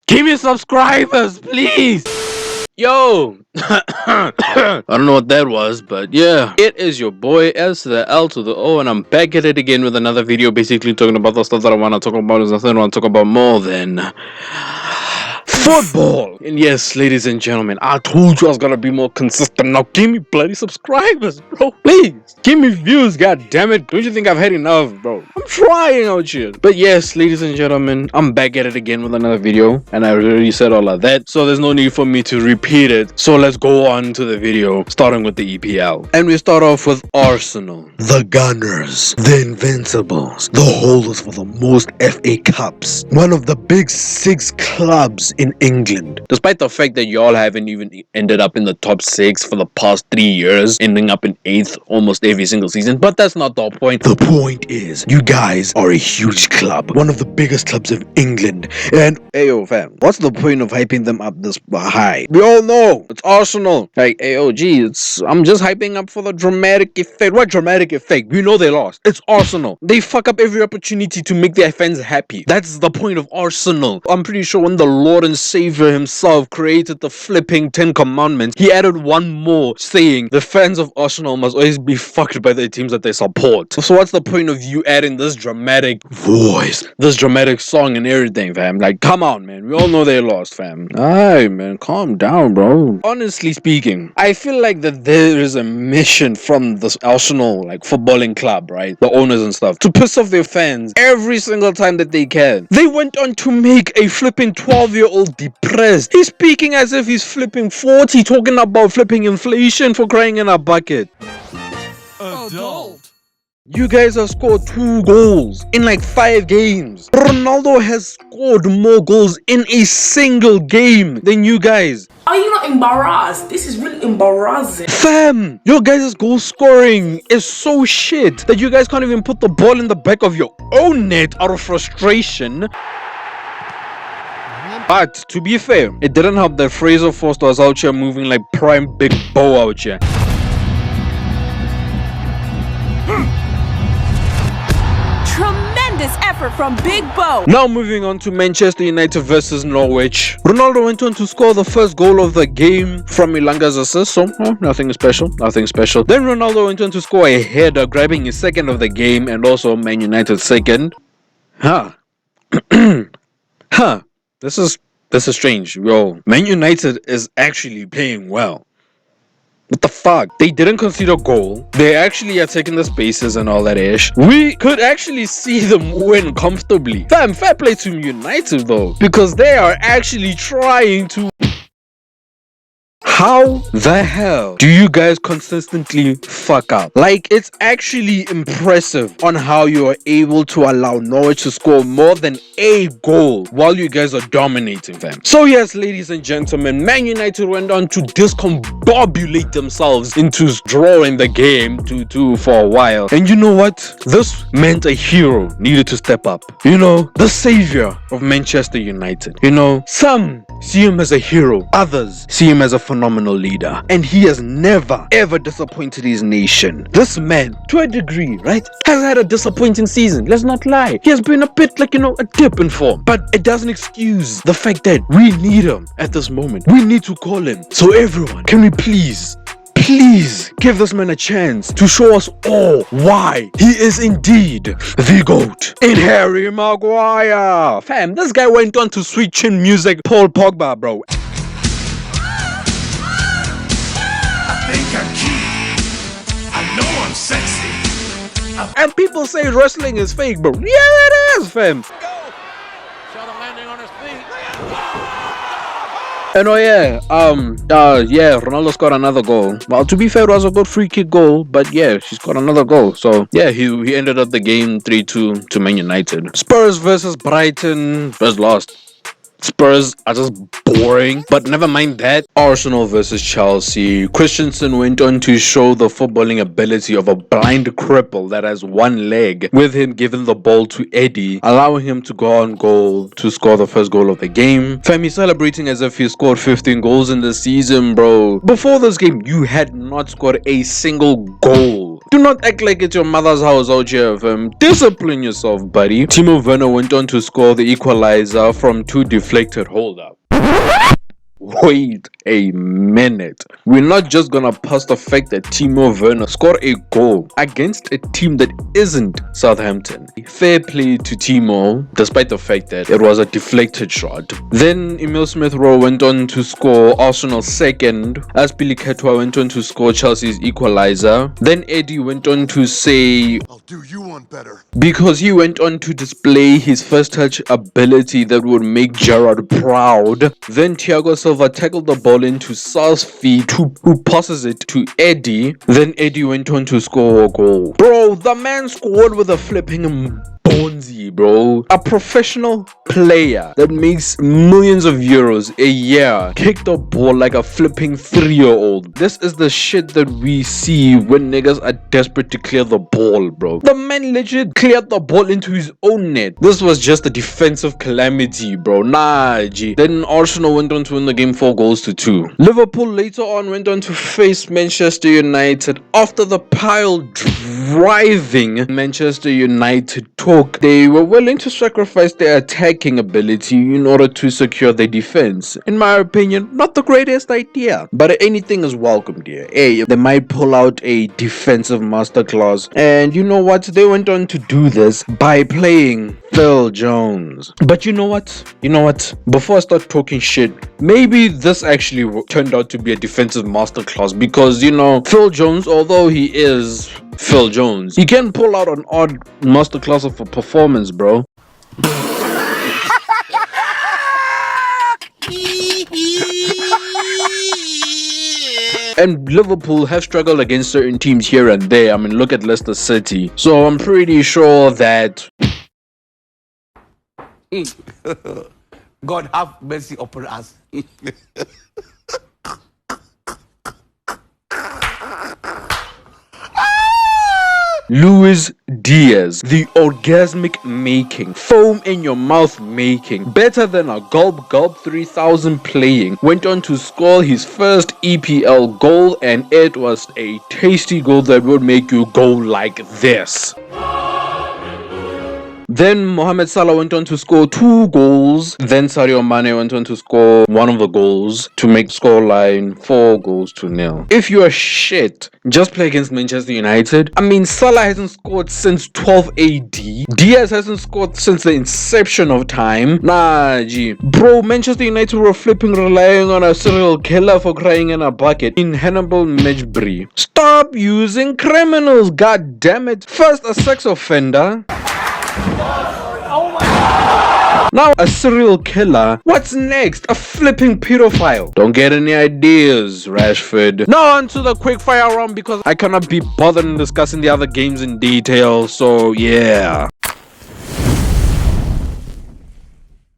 Give me subscribers, please. Yo, I don't know what that was, but yeah, it is your boy S to the L to the O, and I'm back at it again with another video, basically talking about the stuff that I want to talk about. Is nothing I want to talk about more than football. And yes, ladies and gentlemen, I told you I was gonna be more consistent. Now give me bloody subscribers, bro. Please give me views, god damn it. Don't you think I've had enough, bro? I'm trying out here. But yes, ladies and gentlemen, I'm back at it again with another video, and I already said all of that, so there's no need for me to repeat it. So let's go on to the video, starting with the EPL. And we start off with Arsenal, the Gunners, the Invincibles, the holders for the most FA Cups, one of the big 6 clubs in England. Despite the fact that y'all haven't even ended up in the top 6 for the past 3 years, ending up in 8th almost every single season, but that's not the point. The point is, you guys are a huge club, one of the biggest clubs of England, and ayo fam, what's the point of hyping them up this high? We all know it's Arsenal. Like, ayo gee, I'm just hyping up for the dramatic effect. What dramatic effect? We know they lost. It's Arsenal. They fuck up every opportunity to make their fans happy. That's the point of Arsenal. I'm pretty sure when the Lord and Savior himself created the flipping 10 commandments, he added one more, saying the fans of Arsenal must always be fucked by the teams that they support. So what's the point of you adding this dramatic voice, this dramatic song and everything, fam? Like, come on, man. We all know they lost, fam. Alright, man. Calm down, bro. Honestly speaking, I feel like that there is a mission from this Arsenal, like, footballing club, right? The owners and stuff, to piss off their fans every single time that they can. They went on to make a flipping 12-year-old depressed. He's speaking as if he's flipping 40, talking about flipping inflation, for crying in a bucket. Adult. You guys have scored 2 goals in like 5 games. Ronaldo has scored more goals in a single game than you guys. Are you not embarrassed? This is really embarrassing. Fam, your guys' goal scoring is so shit that you guys can't even put the ball in the back of your own net out of frustration. But to be fair, it didn't help that Fraser Forster was out here moving like prime big bow out here. Tremendous effort from Big Bo. Now moving on to Manchester United versus Norwich. Ronaldo went on to score the first goal of the game from Ilanga's assist, so nothing special. Then Ronaldo went on to score a header, grabbing his second of the game and also Man United's second. This is strange. Yo, Man United is actually playing well. What the fuck? They didn't concede a goal. They actually are taking the spaces and all that ish. We could actually see them win comfortably. Fam, fair play to United though, because they are actually trying to. How the hell do you guys consistently fuck up? Like, it's actually impressive on how you are able to allow Norwich to score more than a goal while you guys are dominating them. So yes, ladies and gentlemen, Man United went on to discombobulate themselves into drawing the game 2-2 for a while. And you know what? This meant a hero needed to step up. You know, the savior of Manchester United. You know, some see him as a hero, others see him as a phenomenal leader, and he has never ever disappointed his nation. This man, to a degree, right, has had a disappointing season. Let's not lie. He has been a bit like, a dip in form, but it doesn't excuse the fact that we need him at this moment. We need to call him. So everyone, can we please give this man a chance to show us all why he is indeed the GOAT in Harry Maguire. Fam, this guy went on to sweet chin music Paul Pogba, bro. I think I'm cute. I know I'm sexy. And people say wrestling is fake, bro. Yeah, it is, fam. Shot him landing on his feet. And Ronaldo scored another goal. Well, to be fair, it was a good free kick goal, but yeah, she scored another goal. So yeah, he ended up the game 3-2 to Man United. Spurs versus Brighton. Spurs lost. Spurs are just boring, but never mind that. Arsenal versus Chelsea. Christensen went on to show the footballing ability of a blind cripple that has one leg, with him giving the ball to Eddie, allowing him to go on goal to score the first goal of the game. Fam, he's celebrating as if he scored 15 goals in the season, bro. Before this game, you had not scored a single goal Do not act like it's your mother's house out here, fam. Discipline yourself, buddy. Timo Werner went on to score the equalizer from 2 deflected. Hold up. Wait a minute. We're not just gonna pass the fact that Timo Werner scored a goal against a team that isn't Southampton. Fair play to Timo, despite the fact that it was a deflected shot. Then Emil Smith-Rowe went on to score Arsenal's second, as Billy Ketwa went on to score Chelsea's equalizer. Then Eddie went on to say, I'll do you one better. because he went on to display his first touch ability that would make Gerrard proud. Then Thiago Silva tackled the ball into Sal's feet, who passes it to Eddie. Then Eddie went on to score a goal. Bro, the man scored with a flipping Bonzi, bro. A professional player that makes millions of euros a year kicked the ball like a flipping 3-year-old. This is the shit that we see when niggas are desperate to clear the ball, bro. The man legit cleared the ball into his own net. This was just a defensive calamity, bro. Nah, G. Then Arsenal went on to win the game 4-2. Liverpool later on went on to face Manchester United after the pile driving Manchester United took. They were willing to sacrifice their attacking ability in order to secure their defense. In my opinion, not the greatest idea, but anything is welcomed here. Hey, they might pull out a defensive masterclass, and you know what? They went on to do this by playing Phil Jones. But you know what? Before I start talking shit, maybe this actually turned out to be a defensive masterclass, because you know, Phil Jones, although he is Phil Jones, he can pull out an odd masterclass of a performance, bro. And Liverpool have struggled against certain teams here and there. I mean, look at Leicester City. So I'm pretty sure that God have mercy upon us. Luis Diaz, the orgasmic making, foam in your mouth making, better than a gulp 3000 playing, went on to score his first EPL goal, and it was a tasty goal that would make you go like this. Then Mohamed Salah went on to score 2 goals. Then Sadio Mane went on to score one of the goals to make scoreline 4-0. If you are shit, just play against Manchester United. I mean, Salah hasn't scored since 12 AD. Diaz hasn't scored since the inception of time. Nah, G. Bro, Manchester United were flipping relying on a serial killer for crying in a bucket in Hannibal Mejbri. Stop using criminals, god damn it. First a sex offender, now a serial killer. What's next? A flipping pedophile. Don't get any ideas, Rashford. Now on to the quick fire round, because I cannot be bothered in discussing the other games in detail, so yeah.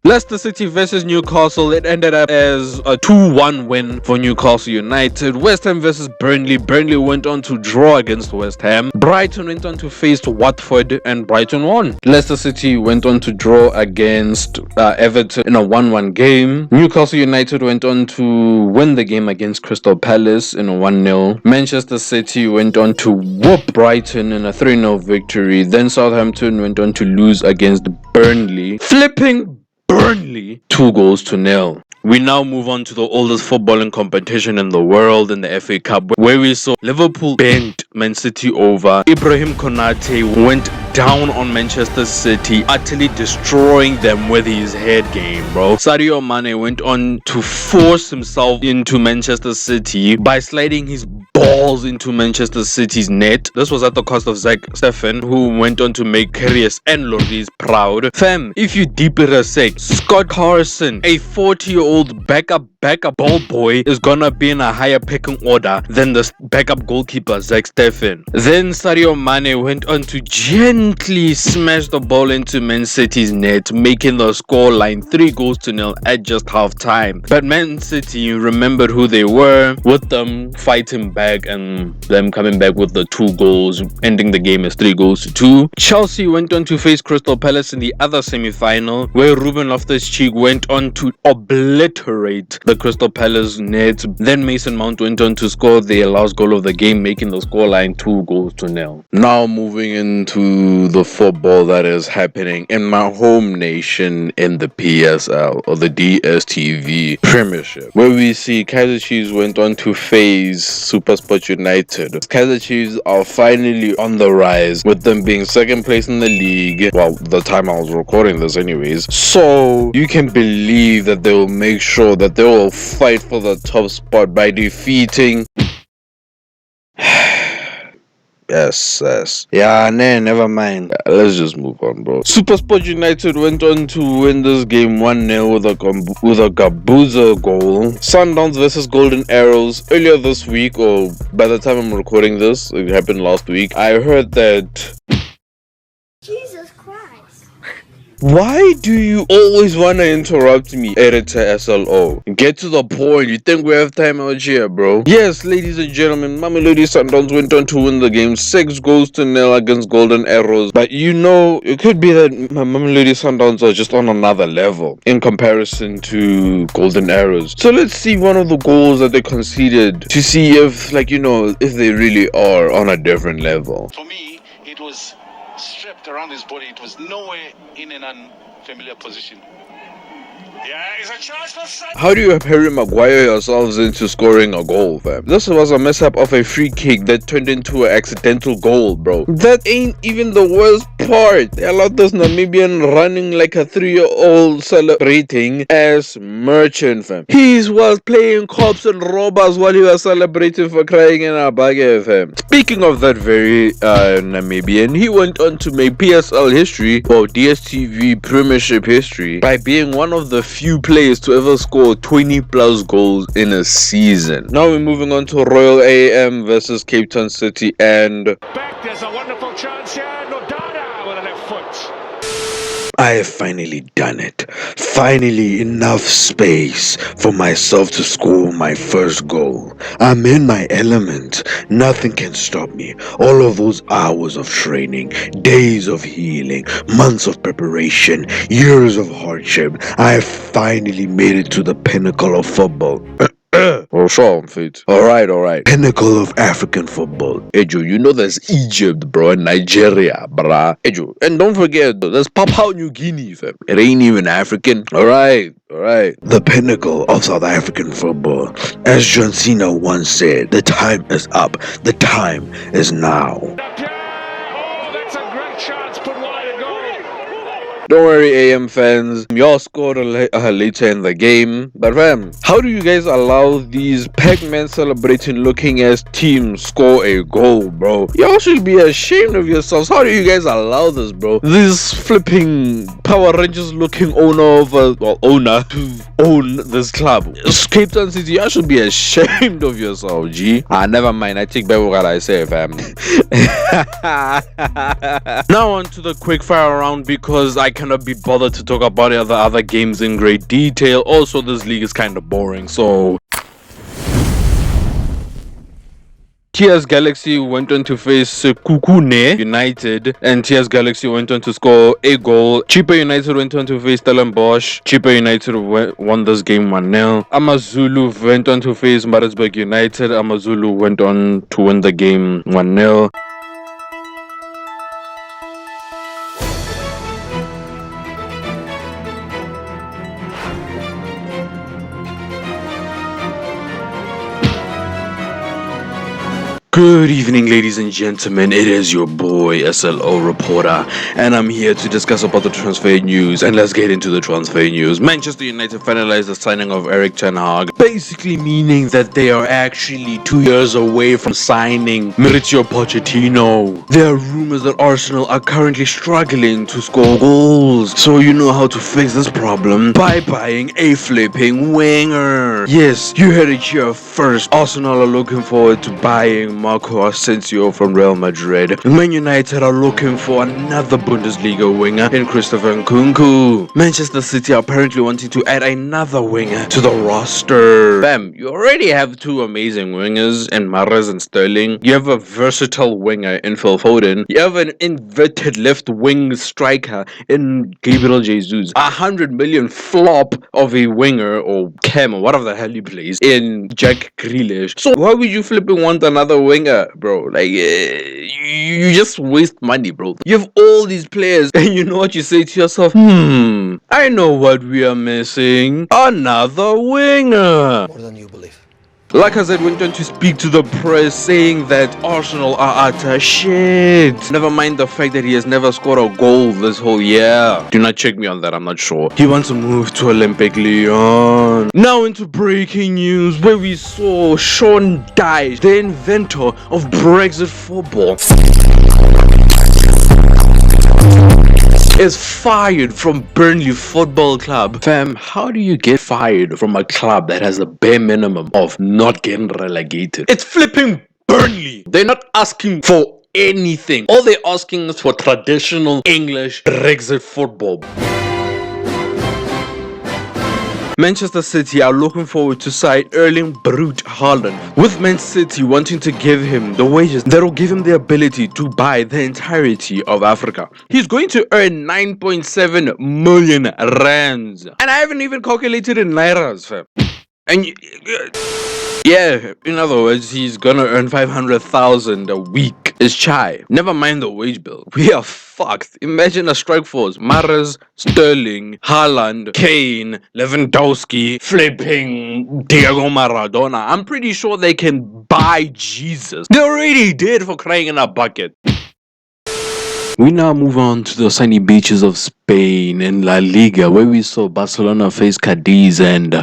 Leicester City versus Newcastle. It ended up as a 2-1 win for Newcastle United. West Ham versus Burnley. Burnley went on to draw against West Ham. Brighton went on to face Watford, and Brighton won. Leicester City went on to draw against Everton in a 1-1 game. Newcastle United went on to win the game against Crystal Palace in a 1-0. Manchester City went on to whoop Brighton in a 3-0 victory. Then Southampton went on to lose against Burnley. Flipping Burnley 2-0. We now move on to the oldest footballing competition in the world, in the FA Cup, where we saw Liverpool bent Man City over. Ibrahim Konate went down on Manchester City, utterly destroying them with his head game, bro. Sadio Mane went on to force himself into Manchester City by sliding his balls into Manchester City's net. This was at the cost of Zach Steffen, who went on to make Karius and Lloris proud. Fam, if you deep it a sec, Scott Carson, a 40-year-old backup ball boy, is gonna be in a higher pecking order than the backup goalkeeper Zach Steffen. Then Sadio Mane went on to gently smashed the ball into Man City's net, making the scoreline 3-0 at just half time. But Man City remembered who they were, with them fighting back and them coming back with the 2 goals, ending the game as 3-2. Chelsea went on to face Crystal Palace in the other semi-final, where Ruben Loftus-Cheek went on to obliterate the Crystal Palace net. Then Mason Mount went on to score their last goal of the game, making the scoreline 2-0. Now moving into the football that is happening in my home nation in the PSL, or the DSTV premiership, where we see Kaizer Chiefs went on to face SuperSport United. Kaizer Chiefs are finally on the rise, with them being second place in the league. Well, the time I was recording this anyways. So you can believe that they will make sure that they will fight for the top spot by defeating yes. Yeah, nah, never mind. Let's just move on, bro. SuperSport United went on to win this game 1-0 with a Gabuza goal. Sundowns versus Golden Arrows earlier this week, or by the time I'm recording this, it happened last week. I heard that. Jesus Christ. Why do you always want to interrupt me, editor SLO? Get to the point. You think we have time out here, bro? Yes, ladies and gentlemen, Mamelodi Sundowns went on to win the game 6-0 against Golden Arrows. But you know, it could be that Mamelodi Sundowns are just on another level in comparison to Golden Arrows. So let's see one of the goals that they conceded to see if, like, you know, if they really are on a different level. For me, it was strapped around his body. It was nowhere in an unfamiliar position. Yeah, it's a chance for Sun. How do you Harry Maguire yourselves into scoring a goal, fam? This was a mess up of a free kick that turned into an accidental goal, bro. That ain't even the worst part. They allowed this Namibian running like a 3-year-old celebrating as merchant, fam. He was playing cops and robbers while he was celebrating for crying in a bag, fam. Speaking of that very Namibian, he went on to make PSL history, or DSTV premiership history, by being one of the few players to ever score 20 plus goals in a season. Now we're moving on to Royal AM versus Cape Town City, and Back, there's a wonderful chance here. Nodada with a left foot. I have finally done it. Finally, enough space for myself to score my first goal. I'm in my element. Nothing can stop me. All of those hours of training, days of healing, months of preparation, years of hardship, I have finally made it to the pinnacle of football. Oh, sure, I'm fit. Alright. Pinnacle of African football. Ejo, you know there's Egypt, bro, and Nigeria, bruh. Ejo, and don't forget, there's Papua New Guinea, fam. It ain't even African. Alright. The pinnacle of South African football. As John Cena once said, the time is up. The time is now. Up here. Oh, that's a great chance. Put wide and goal. Don't worry, AM fans, y'all scored later in the game. But fam, how do you guys allow these Pac-Man celebrating looking ass teams score a goal, bro? Y'all should be ashamed of yourselves. How do you guys allow this, bro? This flipping Power Rangers looking owner to own this club. Cape Town City, y'all should be ashamed of yourself, G. Never mind, I take back what I say, fam. Now on to the quick fire round, because I cannot be bothered to talk about the other games in great detail. Also, this league is kind of boring, so TS Galaxy went on to face Kukune United, and TS Galaxy went on to score a goal. Chippa United went on to face Stellenbosch. Chippa United won this game 1-0. Amazulu went on to face Maritzburg United. Amazulu went on to win the game 1-0. Good evening, ladies and gentlemen. It is your boy SLO reporter, and I'm here to discuss about the transfer news. And let's get into the transfer news. Manchester United finalized the signing of Erik ten Hag, basically meaning that they are actually 2 years away from signing Mauricio Pochettino. There are rumors that Arsenal are currently struggling to score goals, so you know how to fix this problem by buying a flipping winger. Yes, you heard it here first. Arsenal are looking forward to buying Marco Asensio from Real Madrid. Man United are looking for another Bundesliga winger in Christopher Nkunku. Manchester City are apparently wanting to add another winger to the roster. Bam, you already have two amazing wingers in Mahrez and Sterling. You have a versatile winger in Phil Foden. You have an inverted left wing striker in Gabriel Jesus. 100 million flop of a winger or cam or whatever the hell he plays in Jack Grealish. So why would you flipping want another winger, bro? Like you just waste money, bro. You have all these players and you know what you say to yourself? I know what we are missing. Another winger. More than you believe. Lacazette went on to speak to the press saying that Arsenal are utter shit. Never mind the fact that he has never scored a goal this whole year. Do not check me on that, I'm not sure. He wants to move to Olympic Lyon. Now into breaking news where we saw Sean Dyche, the inventor of Brexit football, is fired from Burnley Football Club. Fam, how do you get fired from a club that has a bare minimum of not getting relegated? It's flipping Burnley. They're not asking for anything. All they're asking is for traditional English Brexit football. Manchester City are looking forward to sign Erling Braut Haaland, with Man City wanting to give him the wages that will give him the ability to buy the entirety of Africa. He's going to earn 9.7 million rands, and I haven't even calculated in nairas, fam. And yeah, in other words, he's gonna earn 500,000 a week. It's chai. Never mind the wage bill. We are fucked. Imagine a strike force: Mahrez, Sterling, Haaland, Kane, Lewandowski, flipping Diego Maradona. I'm pretty sure they can buy Jesus. They already did, for crying in a bucket. We now move on to the sunny beaches of Spain in La Liga, where we saw Barcelona face Cadiz and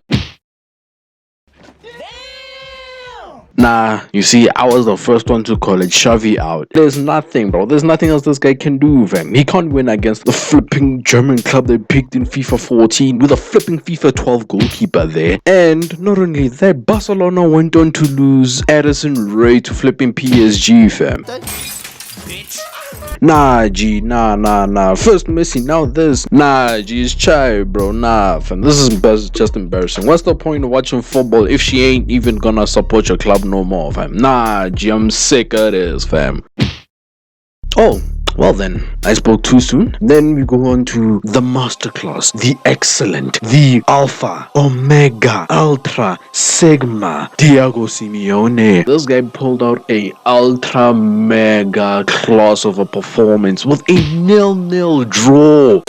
nah, you see, I was the first one to call it. Xavi out. There's nothing, bro. There's nothing else this guy can do, fam. He can't win against the flipping German club they picked in FIFA 14 with a flipping FIFA 12 goalkeeper there. And not only that, Barcelona went on to lose Addison Rae to flipping PSG, fam. Nah, G, nah. First Messi, now this. Nah, G, it's chai, bro. Nah, fam. This is just embarrassing. What's the point of watching football if she ain't even gonna support your club no more, fam? Nah, G, I'm sick of this, fam. Oh, well then, I spoke too soon. Then we go on to the masterclass, the excellent, the alpha, omega, ultra, sigma, Diego Simeone. This guy pulled out a ultra mega class of a performance with a 0-0 draw.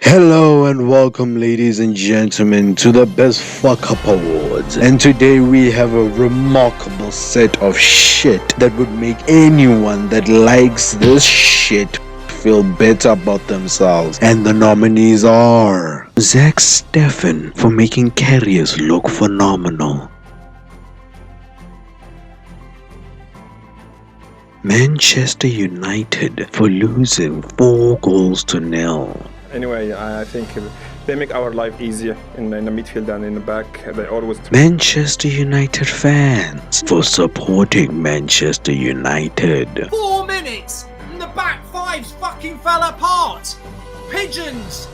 Hello and welcome, ladies and gentlemen, to the Best Fuck Up Awards. And today we have a remarkable set of shit that would make anyone that likes this shit feel better about themselves. And the nominees are Zach Steffen for making carriers look phenomenal, Manchester United for losing 4-0. Anyway, I think they make our life easier in the midfield and in the back. They always... Manchester United fans for supporting Manchester United. 4 minutes and the back fives fucking fell apart. Pigeons!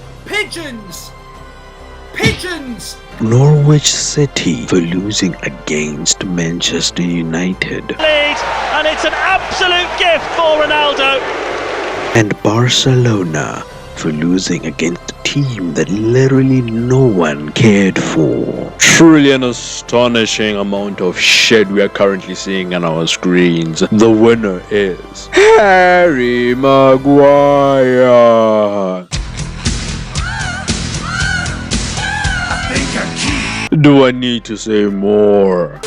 Norwich City for losing against Manchester United. Lead, and it's an absolute gift for Ronaldo. And Barcelona for losing against a team that literally no one cared for. Truly an astonishing amount of shit we are currently seeing on our screens. The winner is Harry Maguire. Do I need to say more?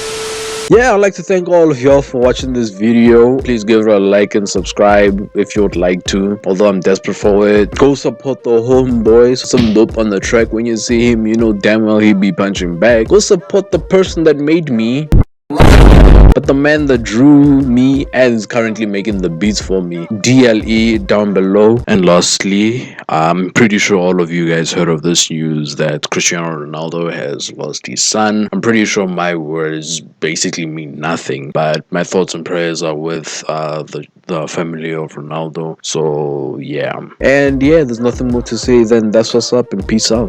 yeah, I'd like to thank all of y'all for watching this video. Please give it a like and subscribe if you would like to, although I'm desperate for it. Go support the homeboys. Some dope on the track. When you see him, you know damn well he be punching back. Go support the person that made me, but the man that drew me and is currently making the beats for me, D.L.E, down below. And lastly, I'm pretty sure all of you guys heard of this news that Cristiano Ronaldo has lost his son. I'm pretty sure my words basically mean nothing, but my thoughts and prayers are with the family of Ronaldo. So yeah, and yeah, there's nothing more to say than that's what's up, and peace out.